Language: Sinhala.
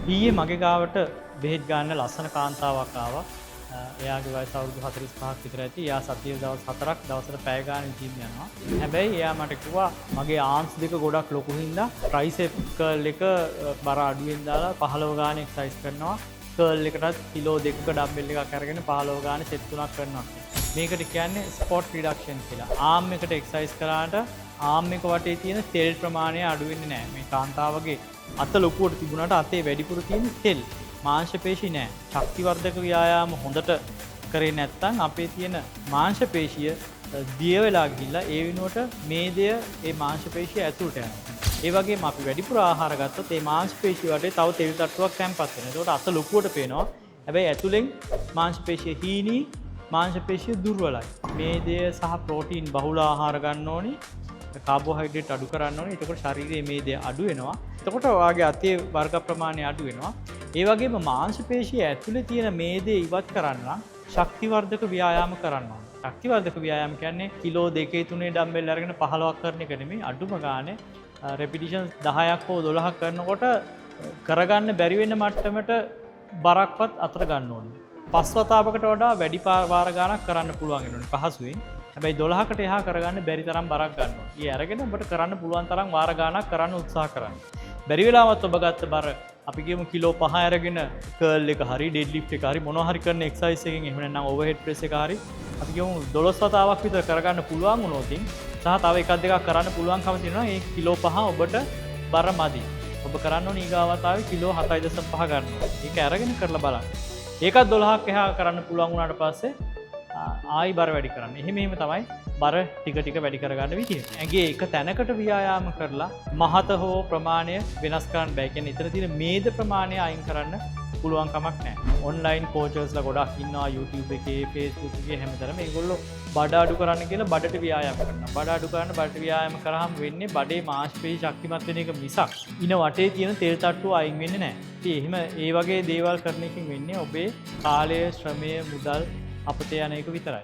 ඊයේ මගේ ගාවට බෙහෙත් ගන්න ලස්සන කාන්තාවක් ආවා. එයාගේ වයස අවුරුදු 45ක් විතර ඇති. එයා සතියේ දවස් 4ක් දවසට පැය ගාණක් ජිම් යනවා. හැබැයි එයා මට කිව්වා මගේ ආම්ස් දෙක ගොඩක් ලොකු හින්දා ට්‍රයිසෙප් කර්ල් එක බර අඩුවෙන් දාලා 15 ගාණ එක්සර්සයිස් කරනවා. කර්ල් එකටත් කිලෝ 2ක ඩම්බෙල් එකක් අරගෙන 15 ගාණ සෙට් 3ක් කරනවා. මේකට කියන්නේ ස්පොට් රිඩක්ෂන් කියලා. ආම් එකට එක්සර්සයිස් කරාට ආම් එක වටේ තියෙන තෙල් ප්‍රමාණය අඩු වෙන්නේ නැහැ. මේ කාන්තාවගේ අත ලොකුවට තිබුණාට අතේ වැඩිපුර තියෙන තෙල් මාංශ පේශි නෑ. ශක්ති වර්ධක ව්‍යායාම හොඳට කරේ නැත්නම් අපේ තියෙන මාංශ පේශිය දිය වෙලා ගිහිල්ලා ඒ වෙනුවට මේදය ඒ මාංශ පේශිය ඇතුළට යනවා. ඒ වගේම අපි වැඩිපුර ආහාර ගත්තොත් ඒ මාංශ පේශිය වටේ තව තෙල් තට්ටුවක් තැම්පත් වෙනවා. ඒකට අත ලොකුවට පේනවා. හැබැයි ඇතුලෙන් මාංශ පේශිය හීනී මාංශ පේශිය දුර්වලයි. මේදය සහ ප්‍රෝටීන් බහුල ආහාර ගන්න ඕනේ. කාබෝහයිඩ්‍රේට් අඩු කරන්න ඕනේ. එතකොට ශරීරයේ මේදය අඩු වෙනවා. එතකොට ඔයාගේ අතේ වර්ග ප්‍රමාණය අඩු වෙනවා. ඒ වගේම මාංශ පේශිය ඇතුලේ තියෙන මේදේ ඉවත් කරන්න ශක්ති වර්ධක ව්‍යායාම කරන්න ඕනේ. ශක්ති වර්ධක ව්‍යායාම කියන්නේ කිලෝ 2 3 ඩම්බෙල් අරගෙන 15ක් කරන එක නෙමෙයි. අඩුම ගානේ රෙපිටිෂන් 10ක් හෝ 12ක් කරනකොට කරගන්න බැරි වෙන මට්ටමට බරක්වත් අතර ගන්න ඕනේ. 5 වතාවකට වඩා වැඩි වාර ගාණක් කරන්න පුළුවන් වෙනෝනේ පහසුවෙන්. හැබැයි 12කට එහා කරගන්න බැරි තරම් බරක් ගන්න ඕනේ. ඊ අරගෙන ඔබට කරන්න පුළුවන් තරම් වාර ගාණක් කරන්න උත්සාහ කරන්න. බැරි වෙලාවත් ඔබ ගත්ත බර අපි කියමු කිලෝ 5 අරගෙන කර්ල් එක හරි ඩෙඩ් ලිෆ්ට් එක හරි මොනවා හරි කරන එක්සර්සයිස් එකකින් එහෙම නැත්නම් ඕවර්හෙඩ් ප්‍රෙස් එක හරි අපි කියමු 12 වතාවක් විතර කරගන්න පුළුවන් වුණොත් සහ තව එකක් දෙකක් කරන්න පුළුවන්කම තියෙනවා. ඒ කිලෝ 5 ඔබට බර මදි. ඔබ කරන්න ඕනේ ඊගාවතාවේ කිලෝ 7.5 ගන්න ඕනේ. ඒක අරගෙන කරලා බලන්න. ඒකත් 12ක් එහා කරන්න පුළුවන් වුණාට පස්සේ ආයි බර වැඩි කරන්න. එහෙම තමයි බර ටික ටික වැඩි කරගන්න විදිය. ඇඟේ එක තැනකට ව්‍යායාම කරලා මහත හෝ ප්‍රමාණය වෙනස් කරන්න බෑ. කියන්නේ ඊතර තියෙන මේද ප්‍රමාණය අයින් කරන්න පුළුවන් කමක් නැහැ. ඔන්ලයින් කෝචර්ස්ලා ගොඩක් ඉන්නවා YouTube එකේ, Facebook එකේ හැමතැනම. මේගොල්ලෝ බඩ අඩු කරන්න කියලා බඩට ව්‍යායාම කරනවා. බඩ අඩු කරන්න බඩට ව්‍යායාම කරාම වෙන්නේ බඩේ මාංශ පේශි ශක්තිමත් වෙන එක මිසක් ඉන වටේ තියෙන තෙල් තට්ටුව අයින් වෙන්නේ නැහැ. ඉතින් එහෙම ඒ වගේ දේවල් කරන එකෙන් වෙන්නේ ඔබේ කාලය, ශ්‍රමය, මුදල් අපතේ යන එක විතරයි.